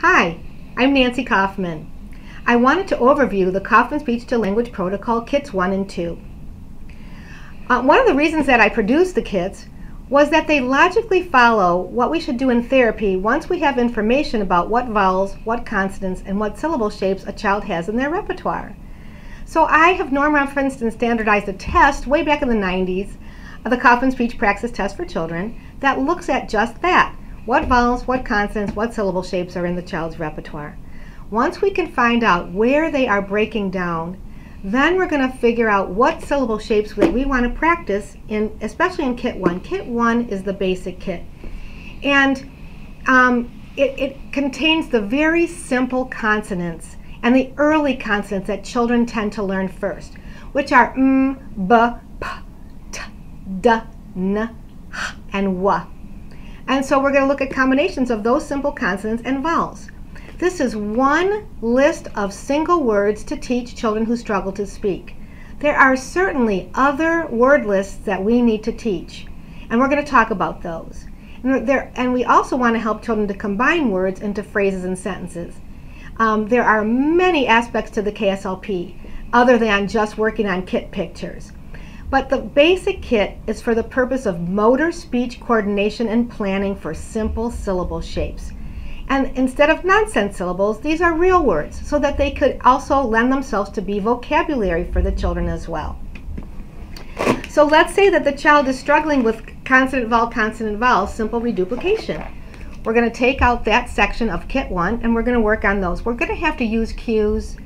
Hi, I'm Nancy Kaufman. I wanted to overview the Kaufman Speech-to-Language Protocol Kits 1 and 2. One of the reasons that I produced the kits was that they logically follow what we should do in therapy once we have information about what vowels, what consonants, and what syllable shapes a child has in their repertoire. So I have norm-referenced and standardized a test way back in the 90s, the Kaufman Speech Praxis Test for Children, that looks at just that. What vowels, what consonants, what syllable shapes are in the child's repertoire. Once we can find out where they are breaking down, then we're going to figure out what syllable shapes that we want to practice, especially in Kit 1. Kit 1 is the basic kit. And it contains the very simple consonants and the early consonants that children tend to learn first, which are m, b, p, t, d, n, h, and w. And so we're going to look at combinations of those simple consonants and vowels. This is one list of single words to teach children who struggle to speak. There are certainly other word lists that we need to teach, and we're going to talk about those. And we also want to help children to combine words into phrases and sentences. There are many aspects to the K-SLP other than just working on kit pictures. But the basic kit is for the purpose of motor speech coordination and planning for simple syllable shapes. And instead of nonsense syllables, these are real words, so that they could also lend themselves to be vocabulary for the children as well. So let's say that the child is struggling with consonant vowel, simple reduplication. We're going to take out that section of Kit 1 and we're going to work on those. We're going to have to use cues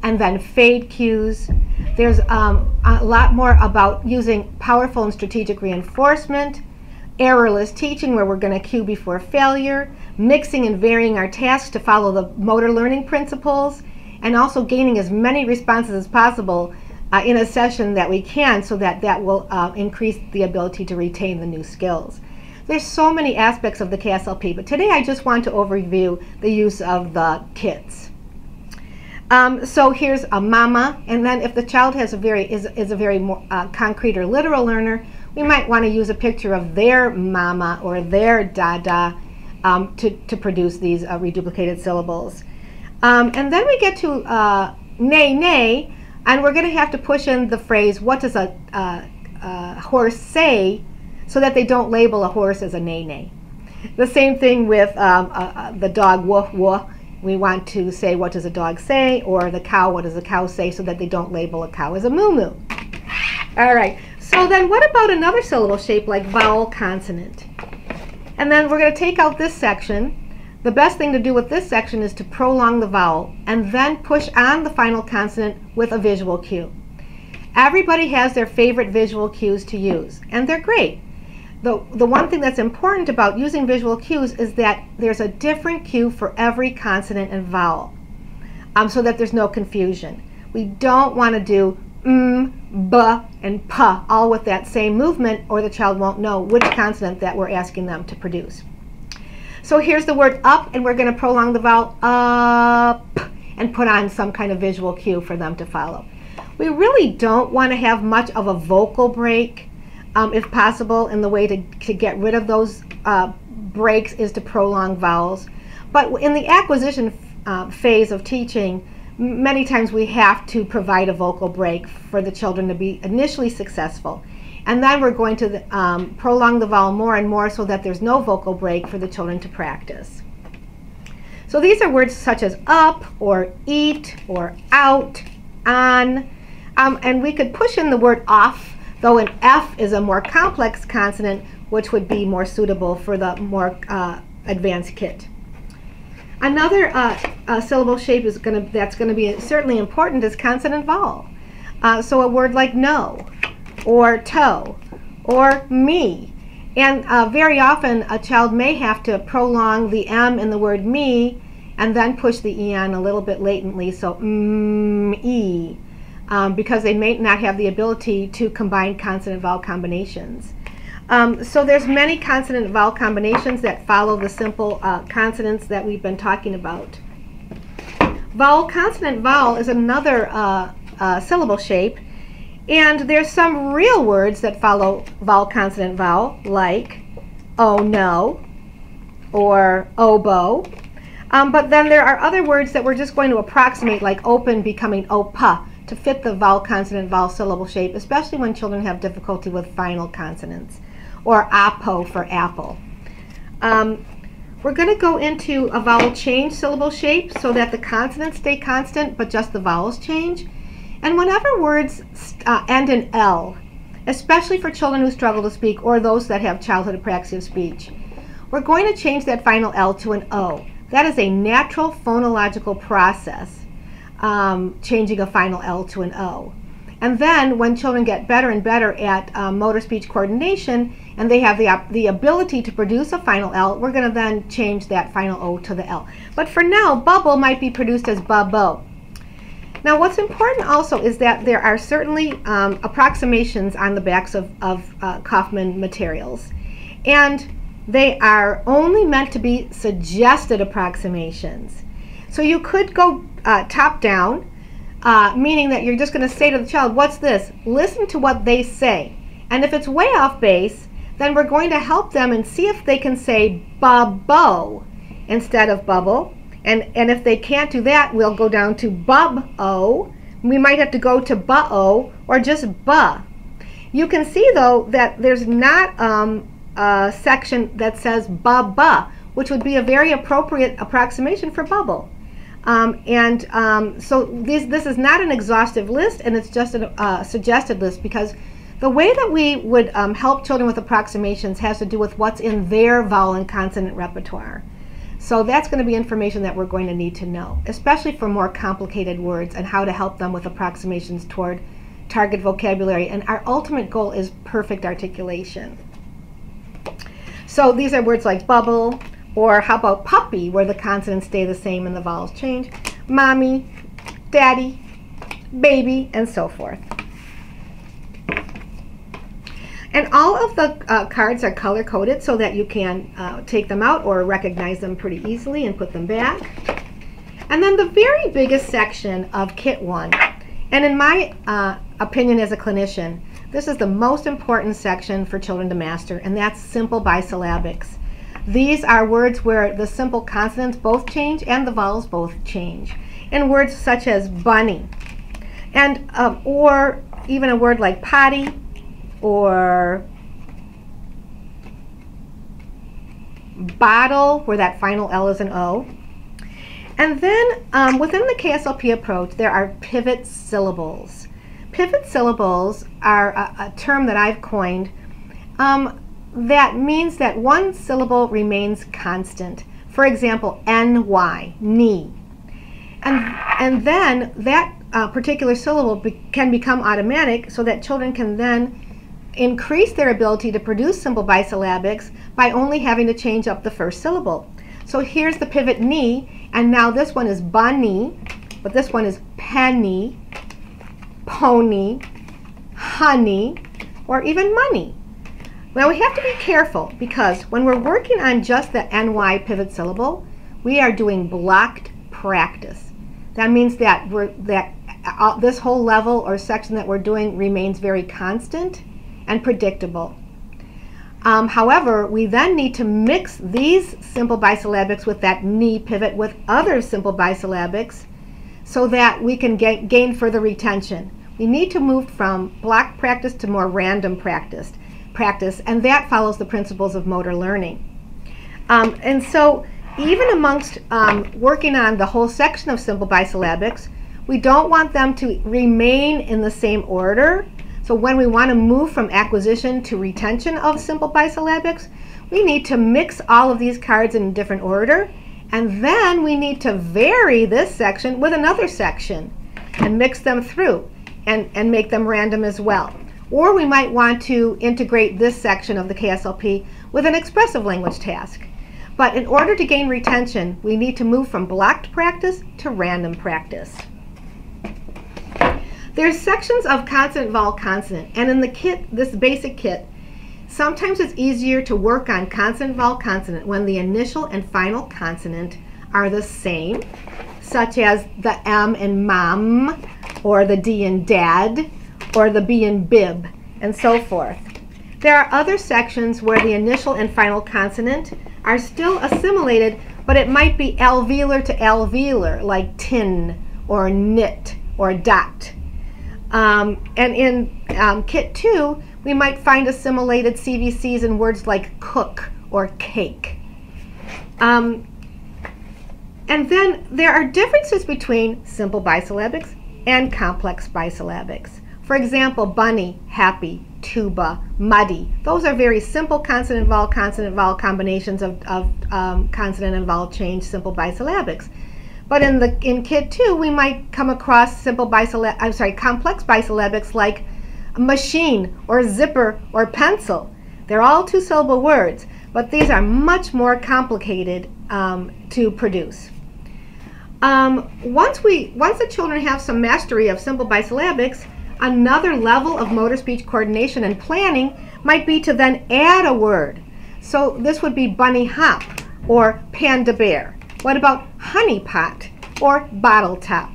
and then fade cues. There's a lot more about using powerful and strategic reinforcement, errorless teaching where we're going to cue before failure, mixing and varying our tasks to follow the motor learning principles, and also gaining as many responses as possible in a session that we can, so that that will increase the ability to retain the new skills. There's so many aspects of the K-SLP, but today I just want to overview the use of the kits. So here's a mama, and then if the child has is a very more, concrete or literal learner, we might want to use a picture of their mama or their dada to produce these reduplicated syllables. And then we get to nay, nay, and we're going to have to push in the phrase, what does a horse say, so that they don't label a horse as a nay, nay. The same thing with the dog, woof, woof. We want to say, what does a dog say? Or the cow, what does a cow say? So that they don't label a cow as a moo moo. All right, so then what about another syllable shape like vowel consonant? And then we're going to take out this section. The best thing to do with this section is to prolong the vowel and then push on the final consonant with a visual cue. Everybody has their favorite visual cues to use, and they're great. The one thing that's important about using visual cues is that there's a different cue for every consonant and vowel, so that there's no confusion. We don't want to do b, and p all with that same movement, or the child won't know which consonant that we're asking them to produce. So here's the word up, and we're going to prolong the vowel up and put on some kind of visual cue for them to follow. We really don't want to have much of a vocal break. If possible, and the way to get rid of those breaks is to prolong vowels. But in the acquisition phase of teaching, many times we have to provide a vocal break for the children to be initially successful. And then we're going to prolong the vowel more and more so that there's no vocal break for the children to practice. So these are words such as up, or eat, or out, on, and we could push in the word off, though an F is a more complex consonant, which would be more suitable for the more advanced kit. Another syllable shape that's going to be certainly important is consonant vowel. So a word like no, or toe, or me. And very often a child may have to prolong the M in the word me and then push the E on a little bit latently, so e. Because they may not have the ability to combine consonant-vowel combinations. So there's many consonant-vowel combinations that follow the simple consonants that we've been talking about. Vowel consonant vowel is another syllable shape, and there's some real words that follow vowel consonant vowel, like oh no, or oboe. But then there are other words that we're just going to approximate, like open becoming opa, to fit the vowel consonant vowel syllable shape, especially when children have difficulty with final consonants, or apo for apple. We're going to go into a vowel change syllable shape so that the consonants stay constant but just the vowels change. And whenever words end in L, especially for children who struggle to speak or those that have childhood apraxia of speech, we're going to change that final L to an O. That is a natural phonological process, changing a final L to an O. And then when children get better and better at motor speech coordination and they have the ability to produce a final L, we're going to then change that final O to the L. But for now, bubble might be produced as bubbo. Now what's important also is that there are certainly approximations on the backs of Kaufman materials. And they are only meant to be suggested approximations. So you could go top down, meaning that you're just going to say to the child, what's this? Listen to what they say. And if it's way off base, then we're going to help them and see if they can say bubbo instead of bubble. And if they can't do that, we'll go down to bub-o. We might have to go to bu-o or just bu. You can see, though, that there's not a section that says ba-ba, which would be a very appropriate approximation for bubble. So this is not an exhaustive list, and it's just a suggested list, because the way that we would help children with approximations has to do with what's in their vowel and consonant repertoire. So that's going to be information that we're going to need to know, especially for more complicated words, and how to help them with approximations toward target vocabulary. And our ultimate goal is perfect articulation. So these are words like bubble, or how about puppy, where the consonants stay the same and the vowels change, mommy, daddy, baby, and so forth. And all of the cards are color-coded so that you can take them out or recognize them pretty easily and put them back. And then the very biggest section of Kit 1, and in my opinion as a clinician, this is the most important section for children to master, and that's simple bisyllabics. These are words where the simple consonants both change and the vowels both change. In words such as bunny, and or even a word like potty, or bottle, where that final L is an O. And then within the K-SLP approach, there are pivot syllables. Pivot syllables are a term that I've coined that means that one syllable remains constant. For example, ny, knee. And then that particular syllable can become automatic, so that children can then increase their ability to produce simple bisyllabics by only having to change up the first syllable. So here's the pivot knee, and now this one is bunny, but this one is penny, pony, honey, or even money. Now we have to be careful, because when we're working on just the ny pivot syllable, we are doing blocked practice. That means that this whole level or section that we're doing remains very constant and predictable. However, we then need to mix these simple bisyllabics with that knee pivot with other simple bisyllabics so that we can gain further retention. We need to move from block practice to more random practice, and that follows the principles of motor learning. And so even amongst working on the whole section of simple bisyllabics, we don't want them to remain in the same order. So when we want to move from acquisition to retention of simple bisyllabics, we need to mix all of these cards in a different order, and then we need to vary this section with another section and mix them through and make them random as well. Or we might want to integrate this section of the K-SLP with an expressive language task. But in order to gain retention, we need to move from blocked practice to random practice. There's sections of consonant, vowel, consonant, and in the kit, this basic kit, sometimes it's easier to work on consonant, vowel, consonant when the initial and final consonant are the same, such as the M in mom, or the D in dad, or the B in bib, and so forth. There are other sections where the initial and final consonant are still assimilated but it might be alveolar to alveolar, like tin or knit or dot. And in Kit 2, we might find assimilated CVCs in words like cook or cake. And then there are differences between simple bisyllabics and complex bisyllabics. For example, bunny, happy, tuba, muddy. Those are very simple consonant-vowel combinations of consonant and vowel change simple bisyllabics. But in Kit 2, we might come across complex bisyllabics like machine or zipper or pencil. They're all two-syllable words, but these are much more complicated to produce. Once the children have some mastery of simple bisyllabics, another level of motor speech coordination and planning might be to then add a word. So this would be bunny hop or panda bear. What about honey pot or bottle top?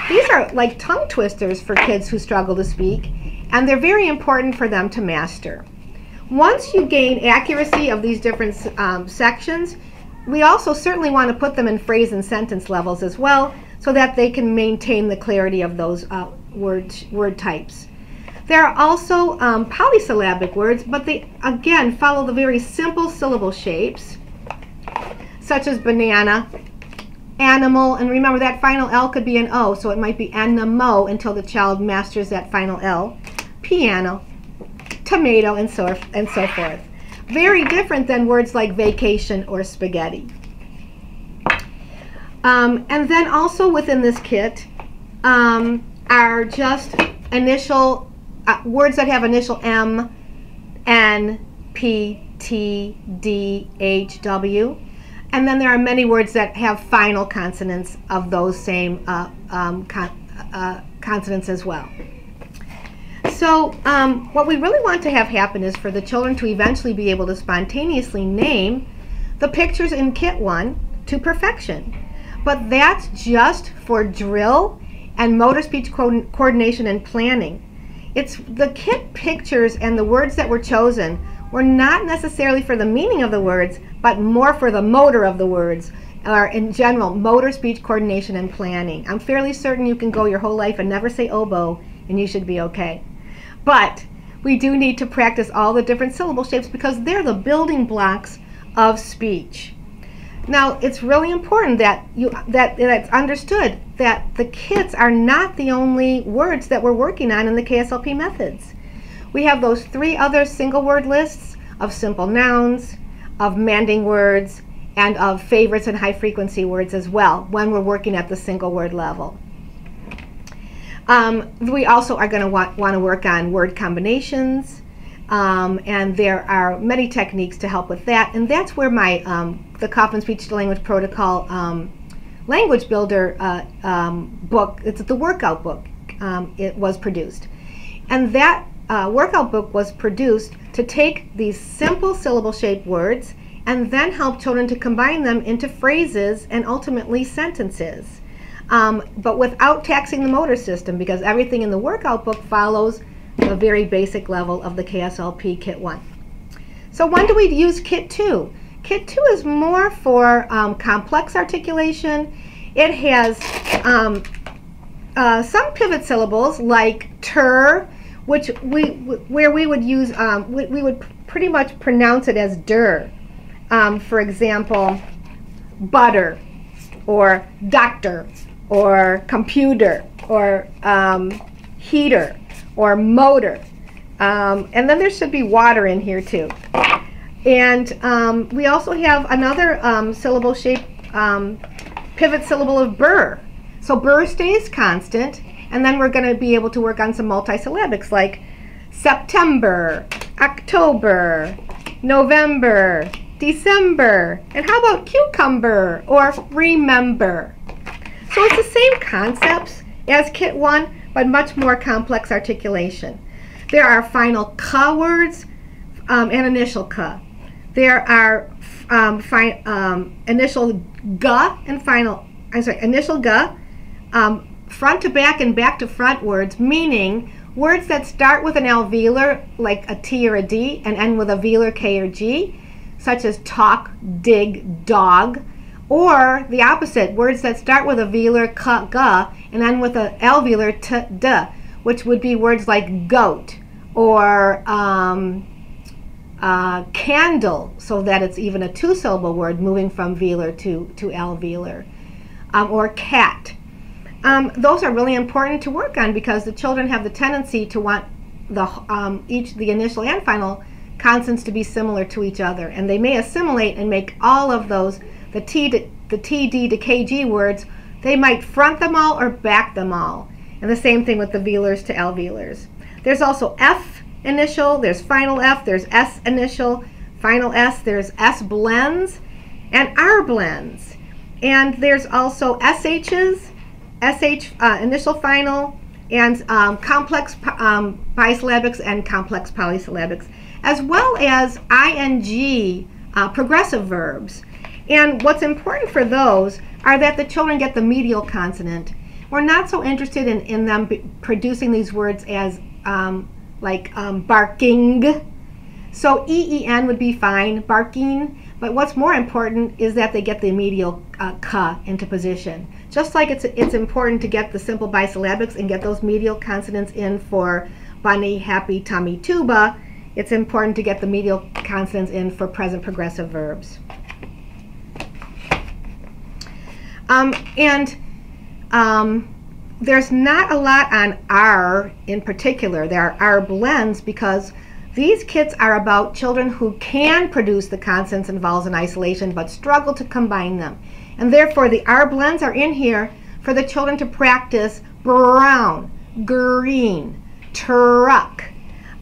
These are like tongue twisters for kids who struggle to speak, and they're very important for them to master. Once you gain accuracy of these different sections, we also certainly want to put them in phrase and sentence levels as well, so that they can maintain the clarity of those word types. There are also polysyllabic words, but they again follow the very simple syllable shapes, such as banana, animal, and remember that final L could be an O, so it might be animo until the child masters that final L, piano, tomato, and so forth. Very different than words like vacation or spaghetti. And then also within this kit are just initial words that have initial M, N, P, T, D, H, W. And then there are many words that have final consonants of those same consonants as well. So what we really want to have happen is for the children to eventually be able to spontaneously name the pictures in Kit 1 to perfection. But that's just for drill and motor speech coordination and planning. It's the Kit pictures and the words that were chosen were not necessarily for the meaning of the words, but more for the motor of the words, or in general, motor speech coordination and planning. I'm fairly certain you can go your whole life and never say oboe, and you should be okay. But we do need to practice all the different syllable shapes because they're the building blocks of speech. Now, it's really important that it's understood that the kits are not the only words that we're working on in the K-SLP methods. We have those 3 other single word lists of simple nouns, of manding words, and of favorites and high frequency words as well when we're working at the single word level. We also are going to want to work on word combinations, and there are many techniques to help with that, and that's where my the Kaufman Speech to Language Protocol Language Builder book, it's the workout book, it was produced. And that workout book was produced to take these simple syllable shaped words and then help children to combine them into phrases and ultimately sentences. But without taxing the motor system, because everything in the workout book follows the very basic level of the K-SLP Kit 1. So when do we use Kit 2? Kit 2 is more for complex articulation. It has some pivot syllables like ter, which we would use, we would pretty much pronounce it as der. For example, butter, or doctor, or computer, or heater, or motor. And then there should be water in here too. And we also have another syllable shape, pivot syllable of burr. So burr stays constant, and then we're going to be able to work on some multisyllabics like September, October, November, December, and how about cucumber or remember? So it's the same concepts as Kit 1, but much more complex articulation. There are final ka words and initial ka. There are initial ga and final, initial ga, front to back and back to front words, meaning words that start with an alveolar, like a T or a D, and end with a velar K or G, such as talk, dig, dog, Or the opposite, words that start with a velar k, g, and end with an alveolar t, d, which would be words like goat or candle, so that it's even a two-syllable word moving from velar to alveolar, or cat. Those are really important to work on because the children have the tendency to want the initial and final consonants to be similar to each other, and they may assimilate and make all of those, the TD to KG words, they might front them all or back them all. And the same thing with the velars to alveolars. There's also F initial, there's final F, there's S initial, final S, there's S blends and R blends. And there's also SHs, SH initial final, and complex bisyllabics and complex polysyllabics, as well as ING progressive verbs. And what's important for those are that the children get the medial consonant. We're not so interested in them producing these words as barking. So EEN would be fine, barking. But what's more important is that they get the medial k into position. Just like it's important to get the simple bisyllabics and get those medial consonants in for bunny, happy, tummy, tuba, it's important to get the medial consonants in for present progressive verbs. There's not a lot on R in particular. There are R blends because these kits are about children who can produce the consonants and vowels in isolation but struggle to combine them. And therefore the R blends are in here for the children to practice brown, green, truck.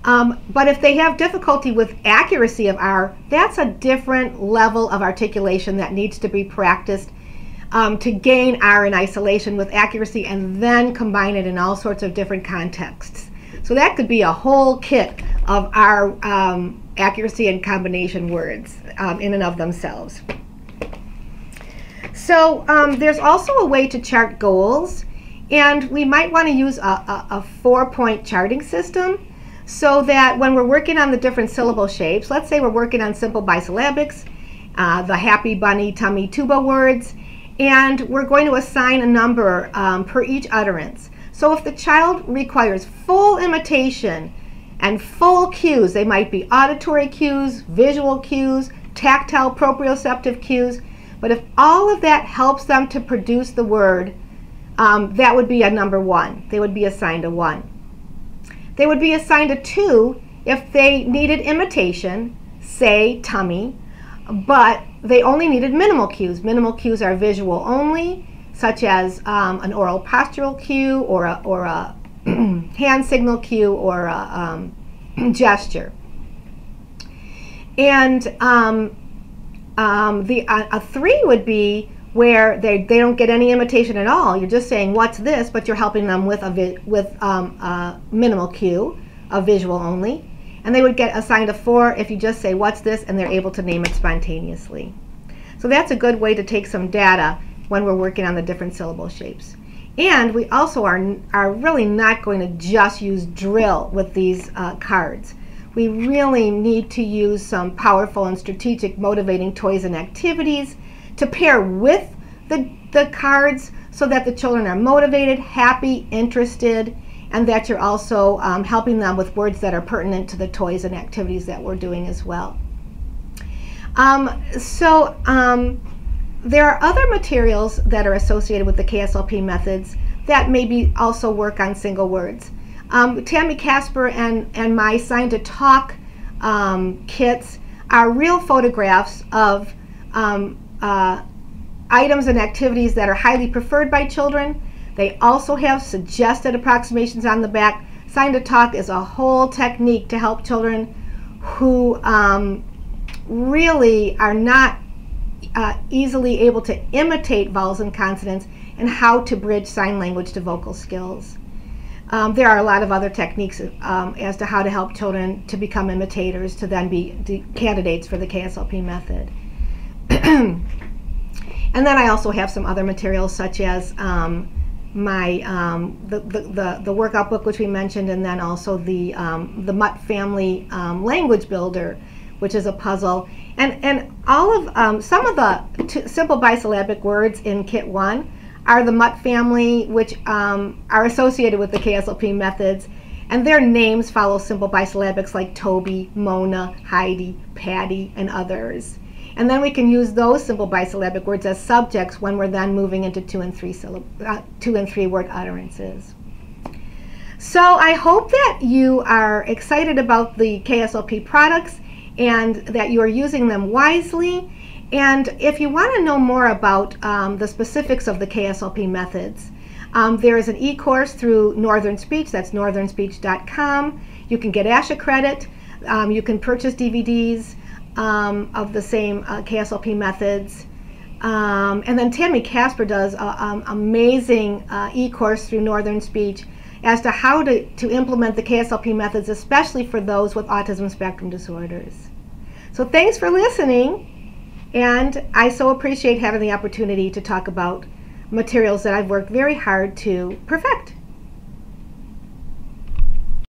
But if they have difficulty with accuracy of R, that's a different level of articulation that needs to be practiced to gain R in isolation with accuracy and then combine it in all sorts of different contexts. So that could be a whole kit of R accuracy and combination words in and of themselves. So there's also a way to chart goals, and we might want to use a 4-point charting system so that when we're working on the different syllable shapes, let's say we're working on simple bisyllabics, the happy, bunny, tummy, tuba words, and we're going to assign a number per each utterance. So if the child requires full imitation and full cues, they might be auditory cues, visual cues, tactile proprioceptive cues, but if all of that helps them to produce the word, that would be a number 1. They would be assigned a 1. They would be assigned a 2 if they needed imitation, say tummy, but they only needed minimal cues. Minimal cues are visual only, such as an oral postural cue or a hand signal cue or a gesture. And a 3 would be where they don't get any imitation at all. You're just saying, what's this? But you're helping them with a minimal cue, a visual only. And they would get assigned a 4 if you just say, what's this? And they're able to name it spontaneously. So that's a good way to take some data when we're working on the different syllable shapes. And we also are really not going to just use drill with these cards. We really need to use some powerful and strategic motivating toys and activities to pair with the cards so that the children are motivated, happy, interested, and that you're also helping them with words that are pertinent to the toys and activities that we're doing as well. There are other materials that are associated with the K-SLP methods that maybe also work on single words. Tammy Casper and my Sign to Talk kits are real photographs of items and activities that are highly preferred by children. They also have suggested approximations on the back. Sign to Talk is a whole technique to help children who really are not easily able to imitate vowels and consonants and how to bridge sign language to vocal skills. There are a lot of other techniques as to how to help children to become imitators to then be candidates for the K-SLP method. And then I also have some other materials such as the workout book which we mentioned, and then also the Mutt Family Language Builder, which is a puzzle. And all of some of the simple bisyllabic words in Kit 1 are the Mutt family, which are associated with the KSLP methods. And their names follow simple bisyllabics like Toby, Mona, Heidi, Patty, and others. And then we can use those simple bisyllabic words as subjects when we're then moving into 2 and 3 word utterances. So I hope that you are excited about the KSLP products and that you are using them wisely. And if you want to know more about the specifics of the KSLP methods, there is an e-course through Northern Speech. That's northernspeech.com. You can get ASHA credit. You can purchase DVDs of the same KSLP methods. And then Tammy Casper does an amazing e-course through Northern Speech as to how to implement the KSLP methods, especially for those with autism spectrum disorders. So thanks for listening, and I so appreciate having the opportunity to talk about materials that I've worked very hard to perfect.